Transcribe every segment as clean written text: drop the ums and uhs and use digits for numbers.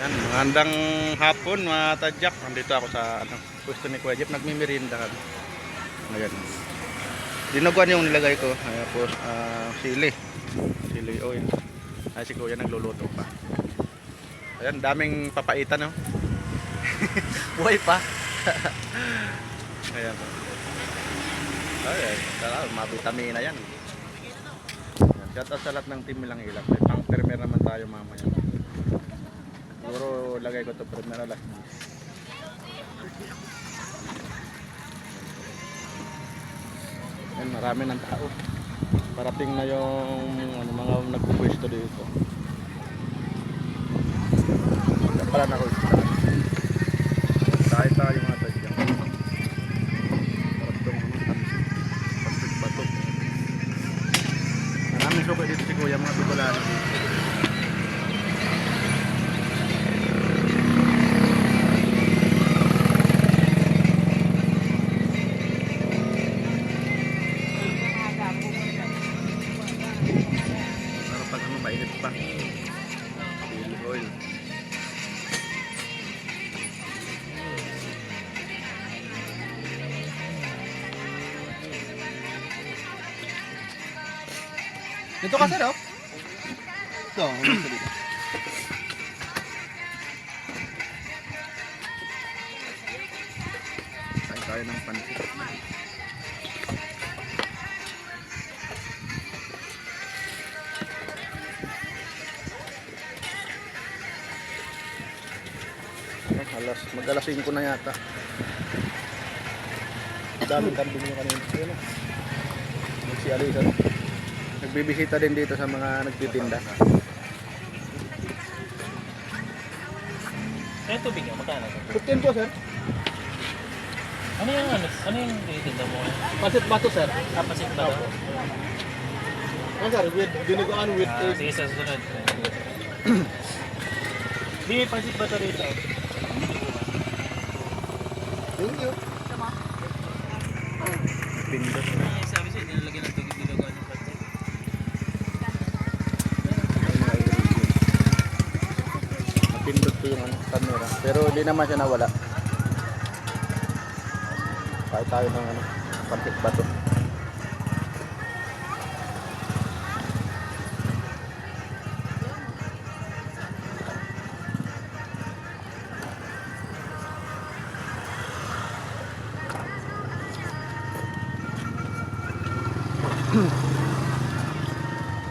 Yan, magandang hapon mga tadyak. Nandito ako sa pwesto ni Kuya Jeff. Nagmimirinda kami. Ayan. Dinuguan yung nilagay ko. Ayan po, sili. Sili oil. Ay, si Kuya nagluluto pa. Ayan, daming papaitan, no? Buhay pa. Ayan po. Ayan, mabitamina yan. Ayan, shout out sa lahat ng team Milang Ilap. May pang-premier naman tayo mamaya. Siguro lagay ko ito primero alas 10. Ayan, marami ng tao. Parating na yung mga nagpupwesto dito. Diyan pala na ako. Tayo mga tadyak. Paratong batok. Maraming suko dito si Kuya, mga tubulan. Mainit pa. Chili oil. Dito ka sir, oh. Ito, dito dito. Tayo ng pansit. Mag-alas 5 na yata. Daming kambing nyo kanina. Yun o. Si Alisa. Nagbibisita din dito sa mga nagtitinda. Eh, tubig nga, magkano? 15 po sir. Ano yung titinda mo? Pansit bato sir. Pasit ba daw? Ano sir, with dinuguan with egg. Sige, sa susunod. Di, pasit ba ito rito? Thank you. Pindot. Sabi siya, nilalagyan ng tubig ginagawa ng pasit. Napindot ko yung camera. Pero hindi naman siya nawala. Kahit tayo ng pansit bato.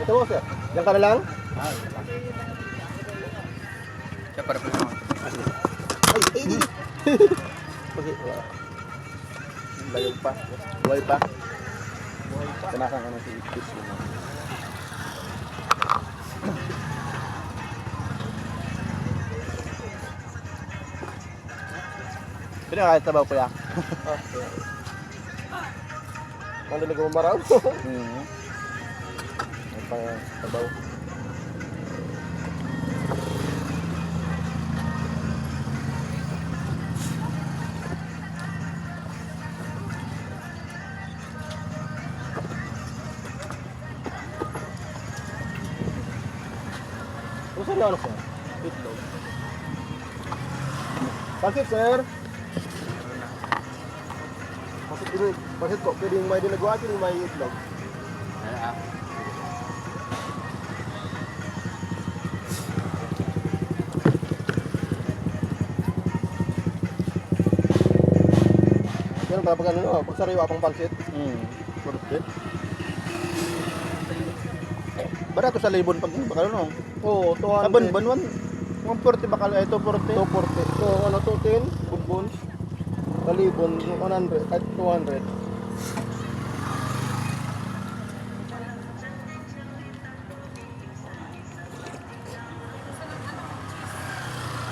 Ito po sir. Yan ka na lang? Siya para pa naman. Ay. Kasi wala. Layog pa. Buhay pa. Kanakang ano si Itis. Pinakahit na ba po ya? Nandinig mo maraw? May pang-tabaw. Ano sir ano sir? Itlog. Pansit sir. Pansit po, pwedeng may dinuguan, pwedeng may itlog. Pero pag ano, pag sariwa pang pansit. Kurte. Barato sa libon pag ano? Oo, 200. Sabon, banwan. 140 bakal, ito 40. 240. So, ano, 210, bunbun. Kalibon, 100, kahit 200.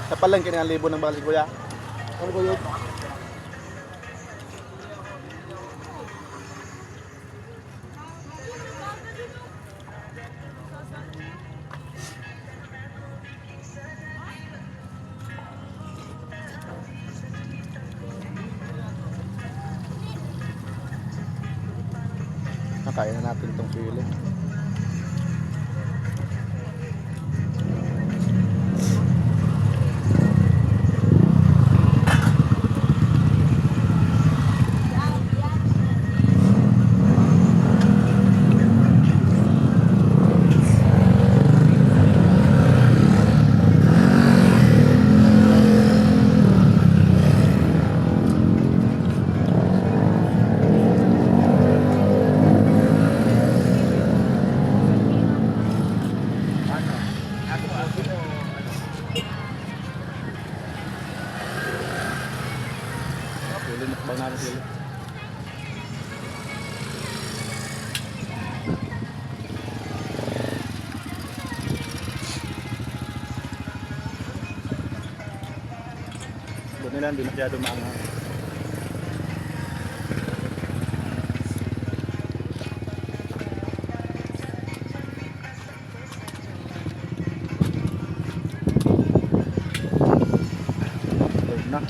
Sa palengke ng libo ng bakal si Kuya. Ano ko yun? Nakain na natin itong sili. Sabaw natin sili. Buti nila, hindi masyado maanghang. Tulog na.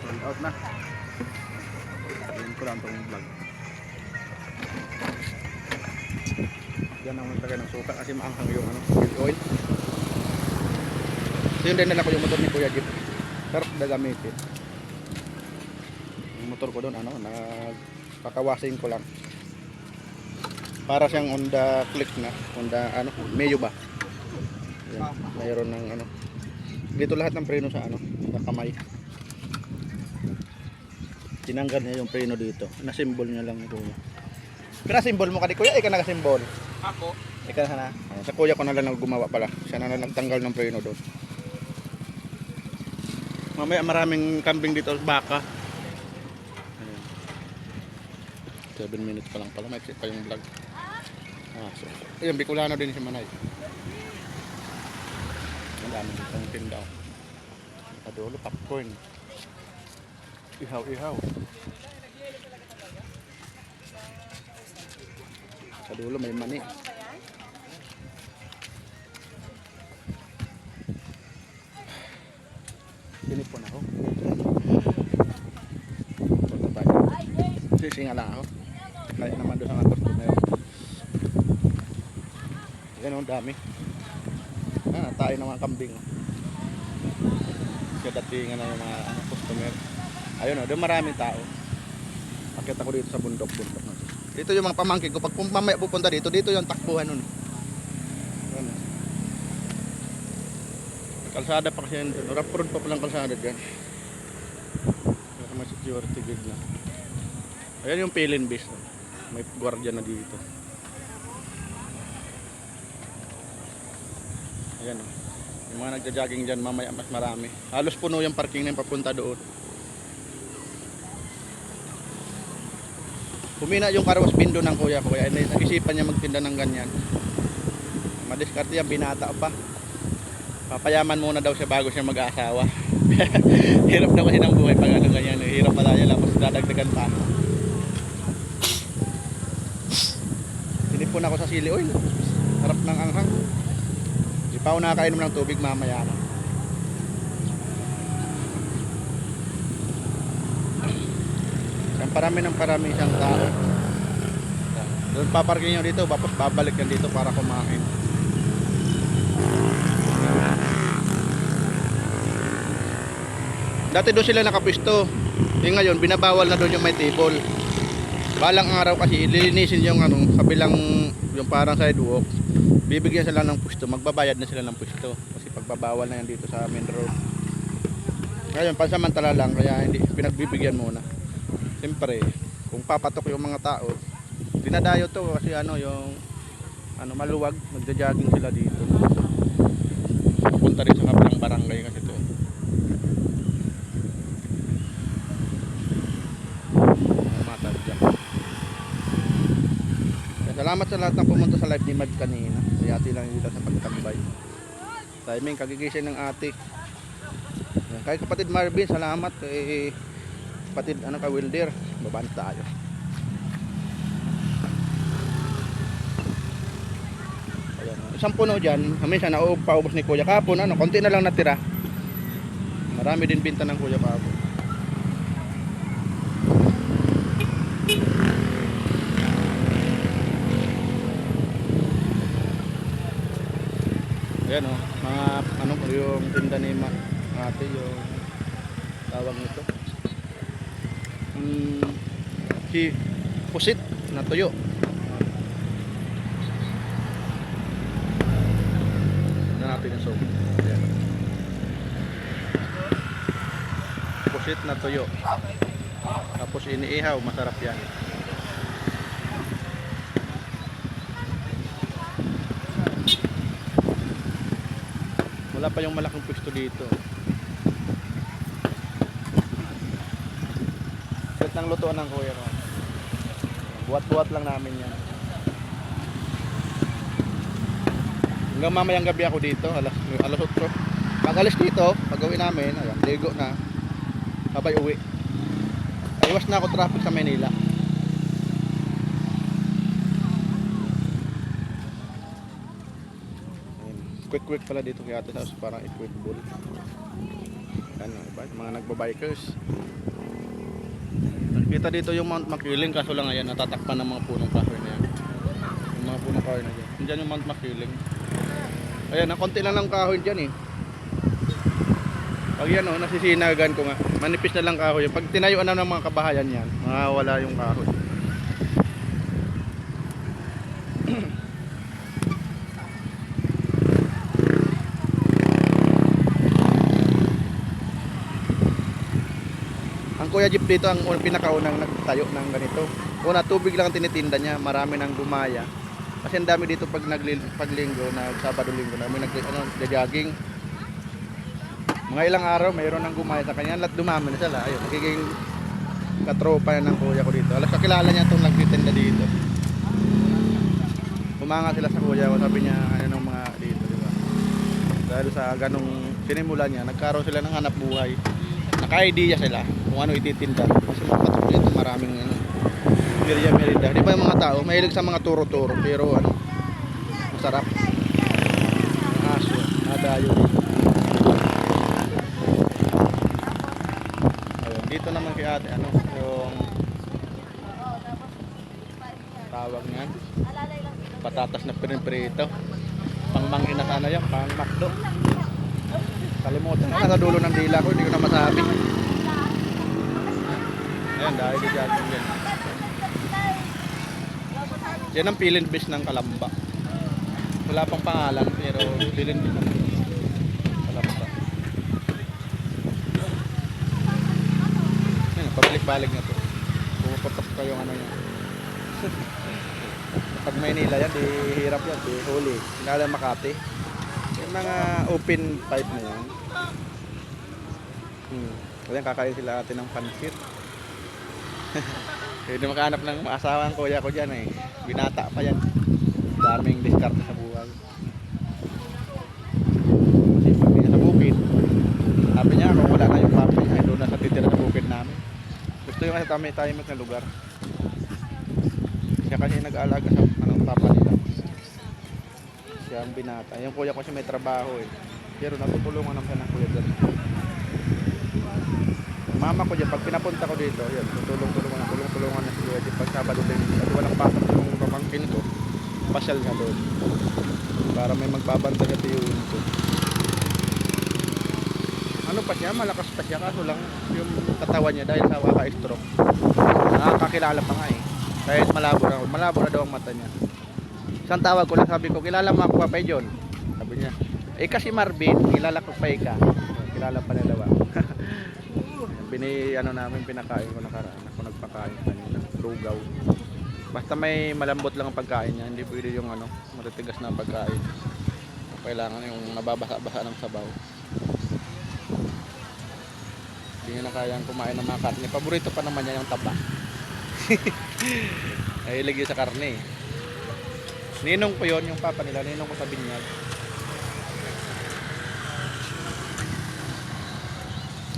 Sold out na. Sabihin ko lang itong vlog. Yan ang maglagay ng suka kasi maanghang yung fuel oil. So yun din nila ko yung motor ni Kuya Jeep. Sarap na gamitin. Yung motor ko doon nagpakawasin ko lang. Para siyang Honda Click na, Honda Meo ba? Yan, mayroon ng dito lahat ng preno sa sa kamay. Tinanggal niya yung preno dito. Na-symbol niya lang ito. Pinasimbol mo ka di Kuya, ikaw nagasimbol. Ako? Ikaw na. Sa kuya ko na lang gumawa pala. Siya na lang nagtanggal ng preno doon. Mamaya maraming kambing dito, baka. Ayan. 7 minutes pa lang pala, ma-exit pa yung vlog. So, ayun, Bicolano din si Manay. Ang dami dito ang tindaw. Kadulo, popcorn. Ihaw. Sa dulo may mani. Tinipon ako. Punta tayo. Sisinga lang ako. Kaya naman doon sa mga customer. Yan ang dami. Tayo ng mga kambing. Kasi datingan na yung mga customer. Ayun doon maraming tao. Akit ako dito sa bundok. Dito yung mga pamangkin ko. Pag mamaya pupunta dito yung takbuhan nun. Ayan. Kalsada pa kasi yan doon. Rough road pa palang kalsada dyan. May security guard na. Ayan yung Pilin Base. May guardia na dito. Ayan. Yung mga nagja-jogging dyan mamaya mas marami. Halos puno yung parking na yung papunta doon. Humina yung karawas pindo ng kuya ko. Kaya nag-isipan niya magtinda ng ganyan. Madiskarte yan, binata pa. Papayaman muna daw siya bago siya mag-aasawa. Hirap na kasi ng buhay pag ganyan. Hirap pa tayo, tapos dadagdagan pa. Tinipon ako sa sili oil. Harap ng anghang. Di pa ako nakakainom ng tubig mamaya na. Parami siyang tao. Doon paparking nyo dito, tapos babalik yan dito para kumain. Dati doon sila nakapwisto. Ngayon binabawal na doon yung may table. Balang araw kasi lilinisin yung kabilang yung parang sidewalk. Bibigyan sila ng pwesto, magbabayad na sila ng pwesto kasi pagbabawal na yan dito sa main road. Ngayon pansamantala lang kaya hindi pinagbibigyan muna. Siyempre, kung papatok yung mga tao, dinadayo to kasi yung maluwag, magja-jogging sila dito. Pupunta rin sa kabilang barangay kasi to. Matadyak. Salamat sa lahat ng pumunta sa live ni Mad kanina. Sayati lang dito sa pagtambay. Timing, kagigising ng ate. Kay kapatid Marvin, salamat. Kapatid ka Wilder, babaan tayo. Ayan, isang puno dyan, minsan paubos ni kuya kapon, konti na lang natira. Marami din binta ng kuya kapon. Ayan mga yung tinda ni ate, yung tawag nito. Si pusit na tuyo. sinisog. Ayan. Pusit na tuyo. Tapos iniihaw, masarap yan. Wala pa yung malaking pwesto dito. Set ng lutuan ng kuya ko. Buhat-buhat lang namin yan. Hanggang mamayang gabi ako dito, alas 8. Pag alis dito, pag uwi namin, ayan, ligo na. Sabay uwi. Iwas na ako traffic sa Manila. Quick pala dito kay Ate House, parang equitable. Ano ba? Mga nagbabikers. Nakita dito yung Mount Makiling, kaso lang ayan, natatakpan ng mga punong kahoy na yan. Yung mga punong kahoy na yan. Diyan yung Mount Makiling. Ayan, konti lang ng kahoy dyan eh. Pag yan o, nasisinagan ko nga. Manipis na lang kahoy. Pag tinayuan na ng mga kabahayan yan, mawawala yung kahoy. Ang Kuya Jeep dito ang pinakaunang nagtayo ng ganito. Una, tubig lang ang tinitinda niya, marami nang gumaya. Kasi ang dami dito pag paglinggo, Sabado-Linggo na may nag-jogging. Mga ilang araw mayroon nang gumaya sa kanya, lahat dumami na sila. Ayun, nagiging katropa na ng kuya ko dito. Alas kakilala niya itong nagtitinda dito. Umanga sila sa kuya ko, sabi niya ano ng mga dito, di ba? Dahil sa ganong sinimula niya, nagkaroon sila ng hanap buhay. Naka-idea sila kung ano ititinda. Kasi mga katropa dito maraming merida. Di ba yung mga tao, mahilig sa mga turo-turo, pero ano, masarap. Ang aso, nadayo dito. Ayun, dito naman kay ate, ano, yung tawag niyan, patatas na pinipirito. Pangmangin na sana yan, pang makdo. Kalimutan na, nasa dulo ng dila ko, hindi ko na masabi. Ayan, dahil di dyan yan. Yan ang pilin fish ng Kalamba. Wala pang pangalan, pero pilin fish ng Kalamba. Ayan, pabalik-balik na to. Pumuputok pa yung ano yan. Pag Maynila yan, di hirap yan, di huli. Sinala Makati. Yung mga open pipe na yan. Ayan, kakain sila atin ng pansit. Hindi makahanap ng asawang kuya ko dyan eh. Binata pa yan. Daming diskarte sa buhay. Kasi pag niya sa bukid, sabi niya kung wala na yung papa niya, ay doon na sa titira sa bukid namin. Gusto yung tayo na lugar. Siya kasi nag-aalaga sa anong papa nila. Siya ang binata. Yung kuya ko siya may trabaho eh. Pero natutulungan naman siya ng kuya dyan. Mama ko dyan, pag pinapunta ko dito, yun, tulong-tulungan na si Kuya Jeep. Pag Sabado din, at walang pasok yung pamangkin ko, pasyal nga doon. Para may magbabanta sa tiyuin ko. Ano pa siya, malakas pa siya, kaso lang yung katawan niya dahil sa waka-stroke. Nakakakilala pa nga eh. Kahit malabo na daw ang mata niya. Isang tawag ko lang, sabi ko, kilala mo ako Papay John? Sabi niya, eh kasi Marvin, kilala ko pa ika. Kilala pa nila ba? Namin pinakain ko nakaraan. Ako nagpakain kanina. Lugaw. Basta may malambot lang ang pagkain niya. Hindi pwede yung ano, matitigas na pagkain. Kailangan yung nababasa-basa ng sabaw. Hindi niya na kayang kumain ng mga karne. Paborito pa naman niya yung taba. Ay ilagay sa karne. Ninong ko yon, yung papa nila. Ninong ko sa binyag.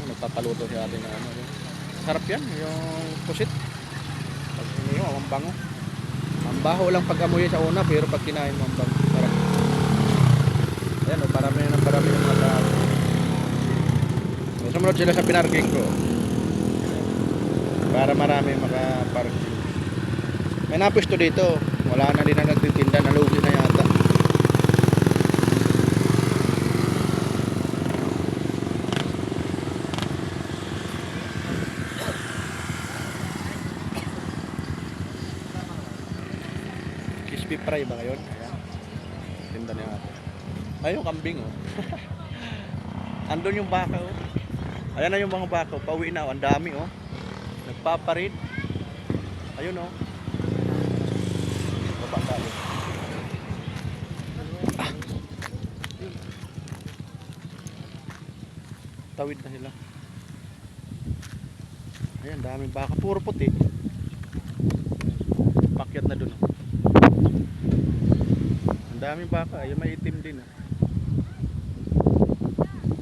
Nagpapaluto si ate na ano. Sarap yan, yung pusit. Pag iniyo, ang bango. Ang baho lang pag amoy sa una, pero pag kinain mo, ang bango. Sarap. Ayan, parami yung mga tao. Sumunod sila sa pinarking ko. Para marami makaparking. May napusto dito. Wala na din na nagtitinda, nalugi na yata. Crispy fry ba ngayon? Ayan. Tinda niya ate. Ayun yung kambing oh. Andun yung baka oh. Ayan na yung mga baka, pauwi na oh. Ang dami oh. Nagpaparid. Ayun oh. Baba tayo. Tawid na sila. Ayan, daming baka. Puro puti. Pakyat na dun. Ang daming baka. Ayan, may itim din.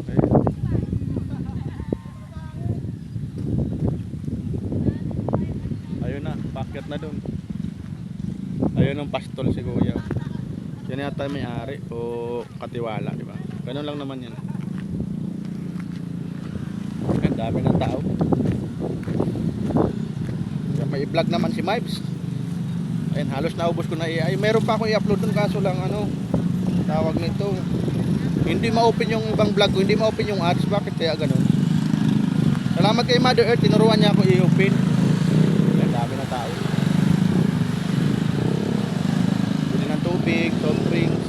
Ayan. Ayun na, pakyat na dun. Ayun ang pastol si Kuya. Yan yata may ari o katiwala, di ba? Ganun lang naman yan. Ang dami ng tao. May vlog naman si Mipes. Ayun, halos naubos ko na ay meron pa akong i-upload dun kaso lang ano tawag nito. Hindi ma-open yung ibang vlog ko, hindi ma-open yung ads. Bakit kaya ganun? Salamat kay Mother Earth, tinuruan niya ako i-open. Ang dami ng tao. Bili ng tubig, soft drinks.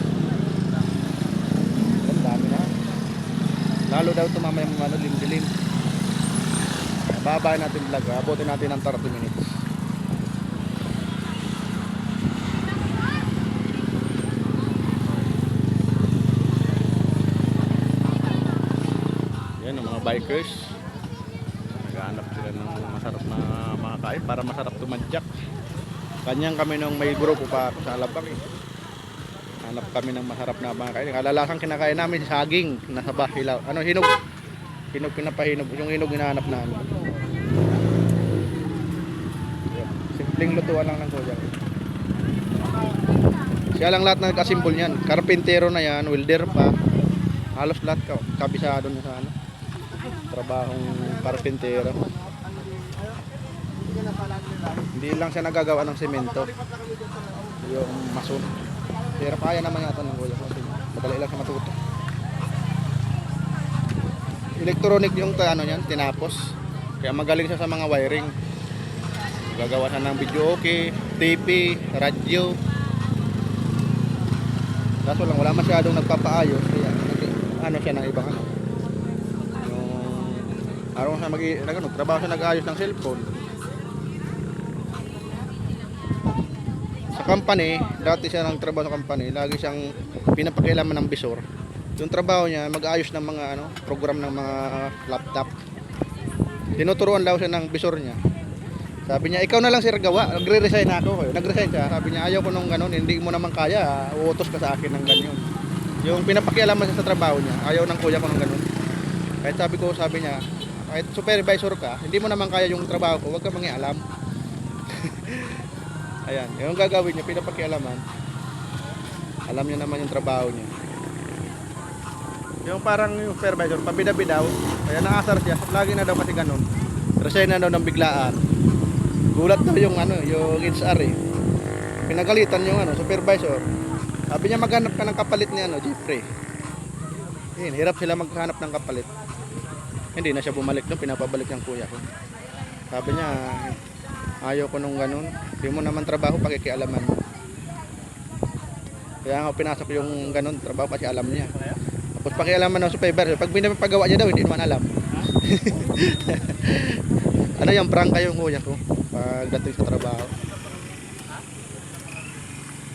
Ang dami na. Lalo daw tumamay yung ano, lim-dilim. Babay natin vlog, abutin natin ng 30 minutes. Yan ang mga bikers. Naghahanap sila ng masarap na makakain para masarap tumadyak. Kanyang kami nung may grupo pa ako sa Alabang eh. Hanap kami ng masarap na makakain. Kalalasang kinakain namin saging nasa bahilaw. Ano, hinog. Hinog, pinapahinog. Yung hinog hinahanap namin. Simpleng lutuan lang ng kuya. Siya lang lahat na nagkasimbol niyan. Karpintero na yan, welder pa. Halos lahat kabisado na sa ano. Trabahong karpintero. Hindi lang siya nagagawa ng semento. Yung mason. Pero kaya naman yata ng kuya. Madali lang siya matuto. Electronic yung ano niyan, tinapos. Kaya magaling siya sa mga wiring. Gagawa siya ng video okay, TV, radyo. Kaso lang wala masyadong nagpapaayos kaya ano siya ng ibang ano. Yung araw siya trabaho siya nag-aayos ng cellphone. Sa company, dati siya nang trabaho sa company, lagi siyang pinapakialaman ng bisor. Yung trabaho niya, mag-aayos ng mga ano, program ng mga laptop. Tinuturuan daw siya ng bisor niya. Sabi niya, ikaw na lang sir gawa. Nagre-resign ako. Nag-resign siya. Sabi niya, ayaw ko nung ganun. Hindi mo naman kaya. Uutos ka sa akin ng ganyan. Yung pinapakialaman siya sa trabaho niya. Ayaw ng kuya ko ng ganun. Kahit sabi niya, kahit supervisor ka, hindi mo naman kaya yung trabaho ko. Huwag ka mangialam. Ayan. Yung gagawin niya, pinapakialaman. Alam niya naman yung trabaho niya. Yung parang yung supervisor, pabida-bidaw. Kaya naasar siya. Lagi na daw kasi ganun. Resign na daw ng biglaan. Gulat daw yung ano, yung HR eh. Pinagalitan yung ano, supervisor. Sabi niya maghanap ka ng kapalit ni ano, Jeffrey. Yun, hirap sila maghanap ng kapalit. Hindi na siya bumalik doon, pinapabalik ng kuya ko. Sabi niya, ayaw ko nung ganun. Hindi mo naman trabaho, pakikialaman mo. Kaya nga pinasok yung ganun, trabaho kasi alam niya. Tapos pakialaman ng supervisor, pag pinapagawa niya daw, hindi naman alam. Ano yung prank yung kuya ko pagdating sa trabaho.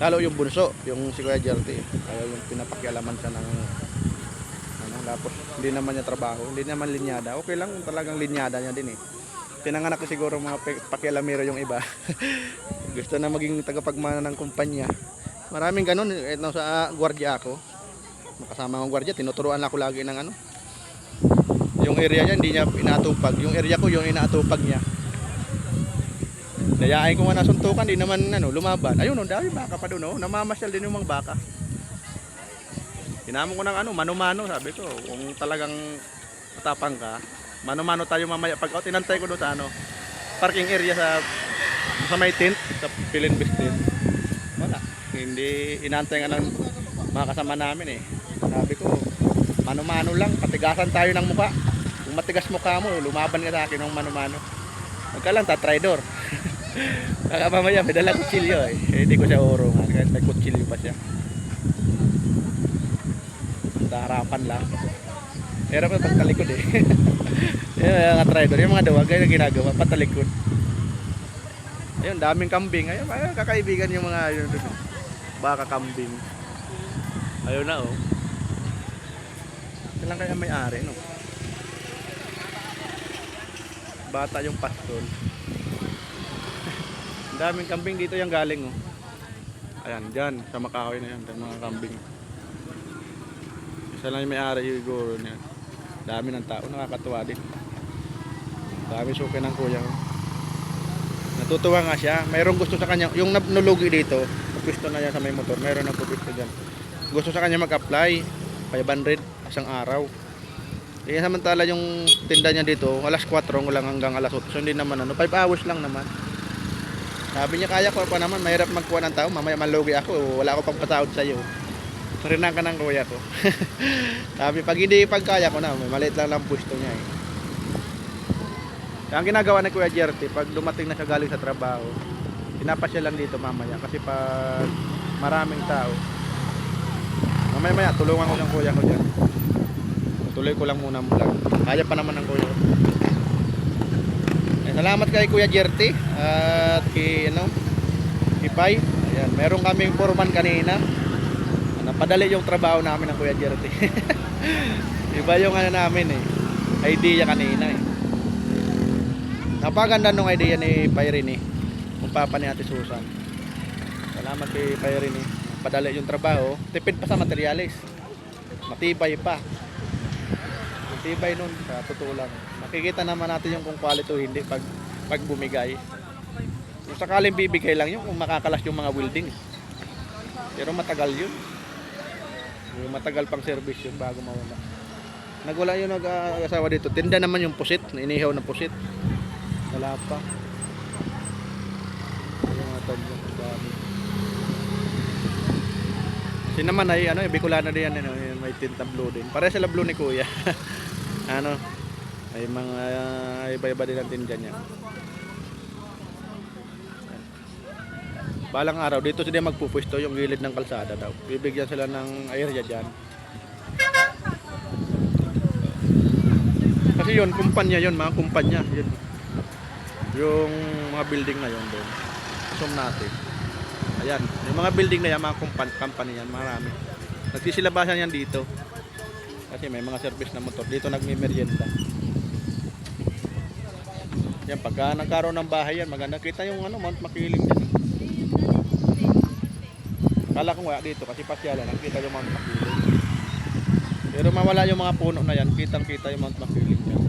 Lalo yung bunso, yung si Kuya Jerty, ayaw yung pinapakialaman siya ng ano, tapos hindi naman niya trabaho, hindi naman linyada. Okay lang kung talagang linyada niya din eh. Pinanganak ko siguro mga pakialamero yung iba. Gusto na maging tagapagmana ng kumpanya. Maraming ganun, sa gwardiya ako. Makasama ng gwardiya, tinuturuan ako lagi ng ano. Yung area niya hindi niya inaatupag. Yung area ko yung inaatupag niya. Dayain ko nga nasuntukan, di naman ano, lumaban. Ayun, dami baka pa doon, oh. Namamasyal din yung mga baka. Tinamon ko ng ano, mano-mano, sabi ko. Kung talagang matapang ka, mano-mano tayo mamaya. Pag tinantay ko doon sa ano, parking area sa may tent, sa Pilinbis tent. Wala. Hindi inantay nga ng mga kasama namin eh. Sabi ko, mano-mano lang, patigasan tayo ng mukha. Kung matigas mukha mo, lumaban ka sa akin ng mano-mano. Magka lang, tatridor. Kaya mamaya, may dalang kutsilyo eh. Hindi ko siya urungan, kahit may kutsilyo pa siya. Sa harapan lang. Pero pa pagtalikod eh. Yung mga trader, yung mga dawag, yung ginagawa, patalikod. Ayun, daming kambing. Ayun, kakaibigan yung mga yun, baka kambing. Ayun na oh. Ito lang kaya may-ari no. Bata yung pastol. Ang daming kambing dito yung galing oh. Ayan, dyan, sa Makahoy na yan, mga kambing. Isa lang yung may-ari siguro niyan. Dami ng tao, nakakatuwa din. Dami suki ng kuya ko. Natutuwa nga siya. Mayroong gusto sa kanya, yung nulugi dito, pagpisto na yan sa may motor, mayroon na pagpisto dyan. Gusto sa kanya mag-apply, 500 isang araw. Kaya samantala yung tinda niya dito, alas 4 lang hanggang alas 8. So hindi naman 5 hours lang naman. Sabi niya, kaya ko pa naman, mahirap magkuha ng tao, mamaya malugi ako, wala ako pang patawad sa iyo. Sarinan ka ng kuya ko. Sabi, pag hindi pagkaya ko na, maliit lang lang pwesto niya eh. Ang ginagawa ni Kuya Jerty, pag dumating na siya galing sa trabaho, pinapasya lang dito mamaya kasi pag maraming tao, mamaya tulungan ko yung kuya ko dyan. Tuloy ko lang muna vlog. Kaya pa naman ng kuya ko. Salamat kay Kuya Jerty at kay Ipay. Ayan, meron kaming foreman kanina. Napadali yung trabaho namin ng Kuya Jerty. Iba yung namin eh. Idea kanina eh. Napaganda nung idea ni Pyrin eh. Kung papa ni Ate Susan. Salamat kay Pyrin eh. Padali yung trabaho. Tipid pa sa materialis. Matibay pa. Matibay nun. Sa totoo lang. Makikita naman natin yung kung quality o hindi pag bumigay. Kung sakaling bibigay lang yun kung makakalas yung mga welding. Pero matagal yun. Yung matagal pang service yun bago mawala. Nagwala yung nag-asawa dito. Tinda naman yung pusit. Inihaw na pusit. Wala pa. Yung mga tag yung dami. Kasi naman ay Bicolana din yan, may tinta blue din. Pare sila blue ni Kuya. Ay mga iba-iba din ang tinda niya. Balang araw dito sila magpupwesto yung gilid ng kalsada daw. Bibigyan sila ng area diyan. Kasi yun, kumpanya yun, mga kumpanya yun. Yung mga building na yun doon. Zoom natin. Ayan, yung mga building na yan, mga company yan, marami. Nagsisilabasan yan dito. Kasi may mga service na motor. Dito nagmi-merienda. Yan, pagka nagkaroon ng bahay yan, maganda. Kita yung Mount Makiling yan. Kala ko nga dito kasi pasyalan, nakita yung Mount Makiling. Pero mawala yung mga puno na yan, kitang-kita yung Mount Makiling yan.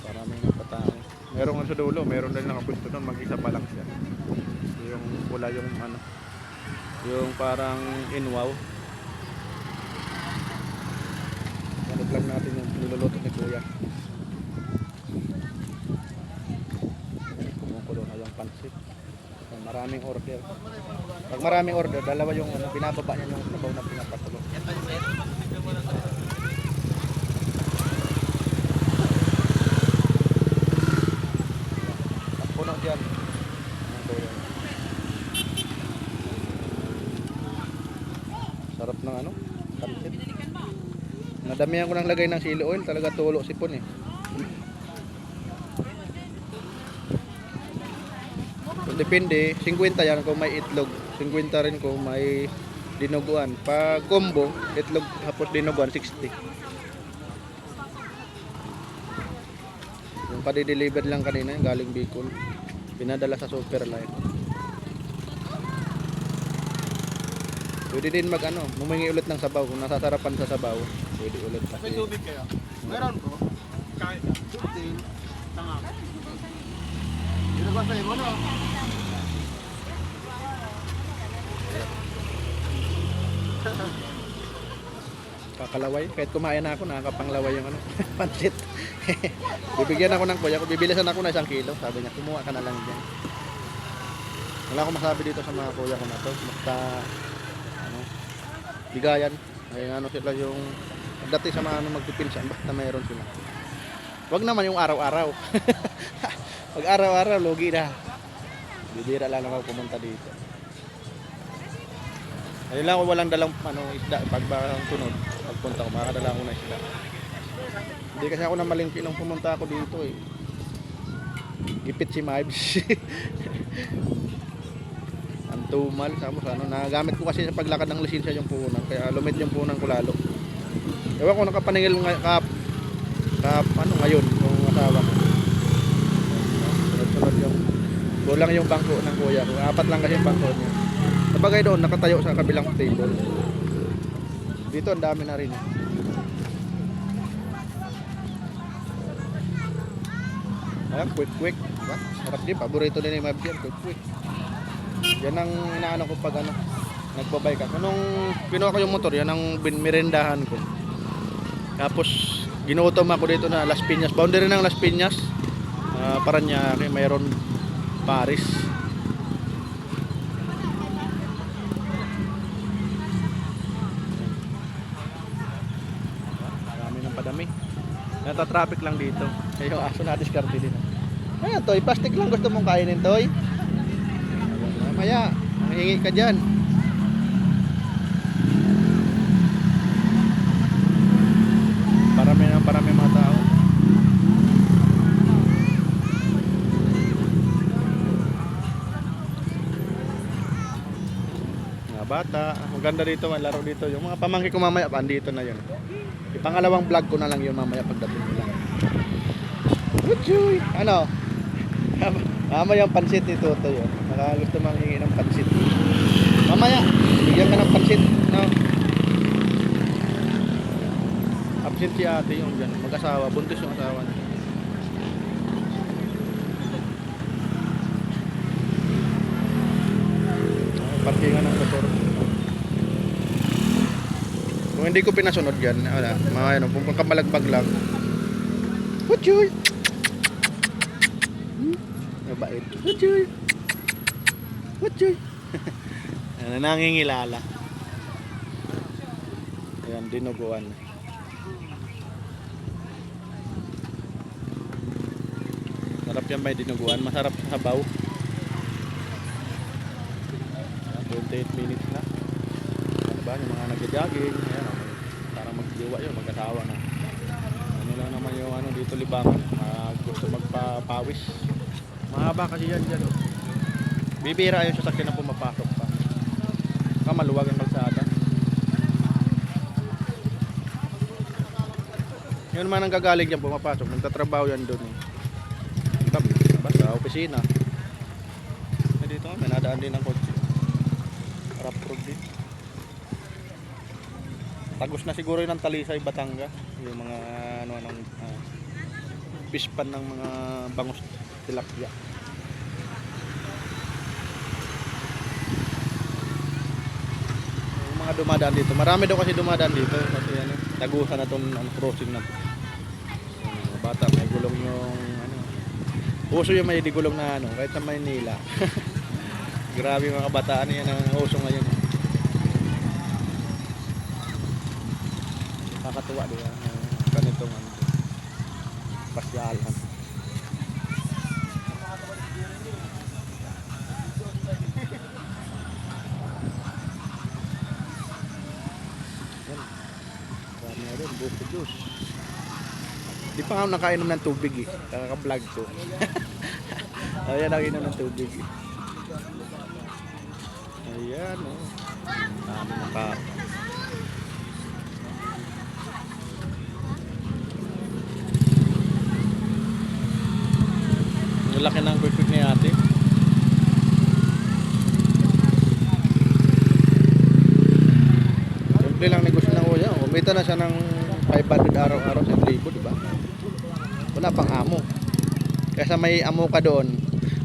Parami ng patao. Meron sa dulo, meron din nakapwesto doon, mag-isa pa lang siya. Yung wala yung yung parang inwaw. Ganit lang natin yung niluluto ni Kuya. Kumukulo na yung pansit. Maraming order. Pag maraming order, dalawa yung binababa niya yung sabaw na pinapakulo. Ang puno dyan. Sarap ng pansit. Nadamihan ko ng lagay ng sili oil, talaga tulo sipon eh. Depende, 50 yan kung may itlog, 50 rin kung may dinuguan. Pag combo, itlog hapos dinuguan, 60. Yung padi-deliver lang kanina, yung galing Bicol. Pinadala sa Superline. Pwede din humingi ulit ng sabaw. Kung nasasarapan sa sabaw, pwede ulit. May tubig kayo? Meron po. Kahit 15. Tanga. Dito ba sa mo, no? Kakalaway. Kahit kumain na ako, nakakapanglaway yung pansit. Bibigyan ako ng kuya ko. Bibilisan ako na 1 kilo. Sabi niya, kumuha ka na lang dyan. Wala akong masabi dito sa mga kuya ko na to. Basta, bigayan. Ay sila yung dati sa mga magpipinsan. Basta mayroon sila. Wag naman yung araw-araw. Pag araw-araw, logi na. Bibira lang ako pumunta dito. Ayun lang ako walang dalang isda pag sunod. Pagpunta ko, makakadala ko na isda. Hindi kasi ako namalingki nung pumunta ako dito eh. Gipit si Mibes. Ang tumal, tapos nagamit ko kasi sa paglakad ng lisensya yung puhunan. Kaya lumit yung puhunan ko lalo. Ewan ko nakapaningil ngayon yung asawa ko. Sunod-sunod yung kulang yung bangko ng kuya ko. 4 lang kasi yung bangko niya. Sabagay doon, nakatayo sa kabilang table. Dito ang dami na rin. Ayan, quick. Diba? Sarap din, paborito din yung mabdiyan, quick. Yan ang inaano ko pag nagbabike ako. Nung kinuha ko yung motor, yan ang merendahan ko. Tapos, ginutom ako dito na Las Piñas. Boundary ng Las Piñas. Paranaque, mayroon Paris. Marami ng padami. Nata-traffic lang dito. Kaya yung aso na diskarte din. Ayan, Toy. Plastic lang gusto mong kainin, Toy. Mamaya, mahingi ka dyan. Parami mga tao. Mga bata. Maganda dito, malaro dito. Yung mga pamangkin ko mamaya, andito na yun. Yung pangalawang vlog ko na lang yun mamaya pagdating nila. Uchoy! Ano? Mamaya yung pansit ni Toto yun. Baka gusto manghingi ng pansit. Mamaya, bigyan ka ng pansit. No? Absent si ate yung dyan. Mag-asawa. Buntis yung asawa niya. Parkingan ng motor. Kung hindi ko pinasunod yan, wala. Kung kamalagbag lang. Uchoy! Mabait. Uchoy! Uchoy! Nangingilala. Ayan, dinuguan. Sarap yan may dinuguan. Masarap sa sabaw. 28 minutes na. Ano ba? Yung mga nag-jogging. Ayan, parang magdiwa yun. Mag-asawa na. Ano lang naman yung dito libangan. Gusto magpapawis. Mahaba kasi yan dyan. Bibira yung sasakyan na pumapasok pa. Maluwag ang kalsada. Yun naman ang gagaling dyan pumapasok. Nagtatrabaho yan doon. Basta opisina. Dito may nadaan din ang kotse. Rough road din. Tagos na siguro yun ang Talisay, Batangas. Yung mga pispan ng mga bangus tilapia. Yung mga dumadaan dito. Marami daw kasi dumadaan dito. Kasi tagusan na itong crossing na ito. Bata, may gulong yung uso yung may digulong na kahit sa Maynila. Grabe mga kabataan yan ang uso ngayon. Nakakatuwa din ganitong pasyalan. Marami na rin, buko juice. Di pa nga ako nakainom ng tubig eh. Kaka-vlog ko. Ayan, nakinom ng tubig eh. Ayan o. Dami na pa. Ang laki ng quick ni ate. Simple lang negosyo ng kuya. Kumita na siya ng 500 araw-araw sa 1,000, diba? Wala pang amo. Kaya may amo ka doon,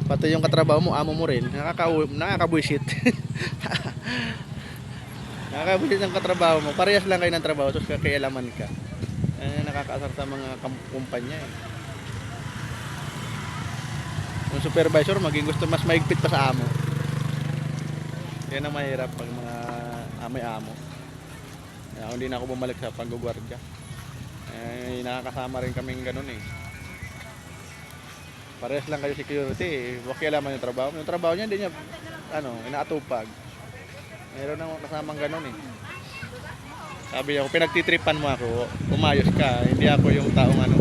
pati yung katrabaho mo, amo mo rin, nakakabuisit. Nakakabuisit ng katrabaho mo. Parehas lang kayo ng trabaho, tapos kakialaman ka. Nakakaasar sa mga kumpanya eh. Yung supervisor, maging gusto mas maigpit pa sa amo. Yan ang mahirap pag mga may amo. Kaya hindi na ako bumalik sa pag-guardia. Nakakasama rin kaming ganun eh. Parehas lang kayo security eh. Wakialaman yung trabaho. Yung trabaho niya hindi niya inaatupag. Meron akong kasamang ganun eh. Sabi niya, kung pinagtitripan mo ako, umayos ka. Hindi ako yung taong ano.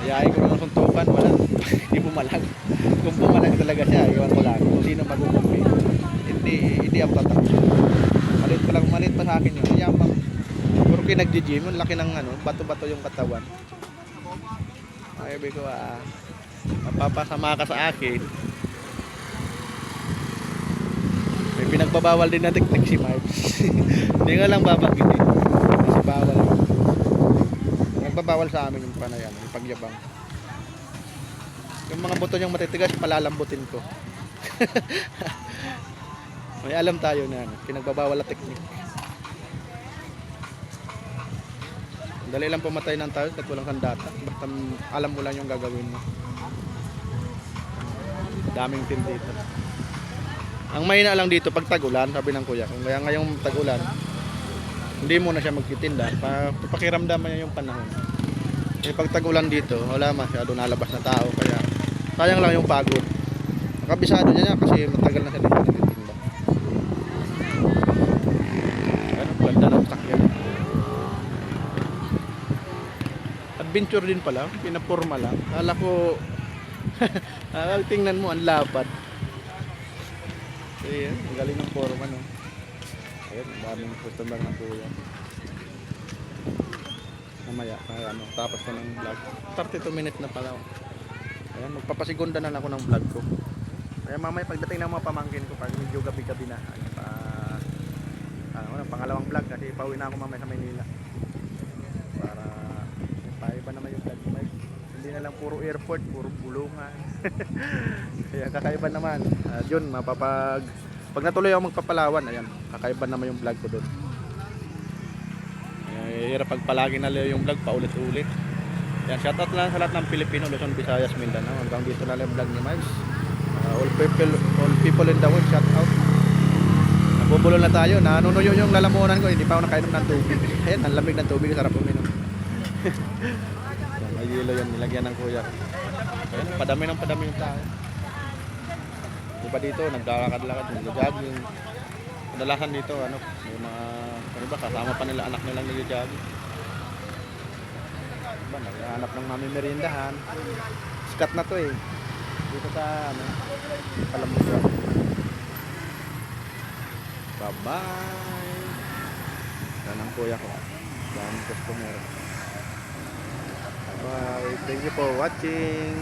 Ayayin ko naman suntukan, wala. Hindi pumalag. Kung pumalag talaga siya, iwan ko lang. Kung sino magugumpi. Hindi ako tatakot. Malit pa sa akin yun. Kaya bang, puro kayo nag-gym, yung laki ng ano, bato-bato yung katawan. Sabi ko, mapapasama ka sa akin. May pinagbabawal din na teknik si Mipes. Hindi nga lang babanggitin. Kasi bawal. Nagbabawal sa amin yung panayan, yung pagyabang. Yung mga buto niyang matitigas, palalambutin ko. May alam tayo na pinagbabawal na teknik. Dali lang pumatay ng tao kahit walang sandata. Basta alam mo lang yung gagawin mo. Daming team dito. Ang mahina lang dito pag tag-ulan, sabi ng kuya. Kung kaya ngayong tag-ulan, hindi mo na siya magtitinda. Pakiramdaman niya yung panahon. Eh pag tag-ulan dito, wala masyado nalabas na tao. Kaya sayang lang yung pagod. Nakabisado niya kasi matagal na siya dito nagtitinda. Ano, ganda ng sakyan. Adventure din pala, pinapurma lang. Kala ko, tingnan mo, ang lapad. Ayan, ang galing ng forma, no? Ayan, ang daming customer ng kuya. Mamaya, ano, tapos ko ng vlog. 32 minutes na pala. Ayan, magpapasigunda na lang ako ng vlog ko. Kaya mamaya pagdating ng mga pamangkin ko, pag medyo gabi-gabi na, pangalawang vlog kasi pauwi na ako mamaya sa Maynila. Para paiba naman yung vlog. Hindi na lang puro airport, puro bulungan. Kaya kakaiba naman. Yun, pag natuloy ako magpapalawan, ayan, kakaiba naman yung vlog ko doon. Hirap pag palagi na lang yung vlog, paulit-ulit. Yan, shoutout lang sa lahat ng Pilipino, Luzon, Visayas, Mindanao. Hanggang dito na lang yung vlog ni Miles. All people in the world, shoutout. Nabubulo na tayo, nanunuyo yung lalamunan ko, hindi pa ako nakainom ng tubig. Ayan, ang lamig ng tubig, sarap uminom. May yelo yan, nilagyan ng kuya. Ayan, padami yung tao. Diba dito, naglalakad-lakad, nag-jogging. Kadalasan dito, ano, yung mga, ano ba, kasama pa nila, anak nilang nag-jogging. Diba, naghahanap ng mamimerindahan. Sikat na to eh. Dito sa, ano, Palamusa. Bye-bye! Yan ang kuya ko. Yan ang customer. Bye! Thank you for watching!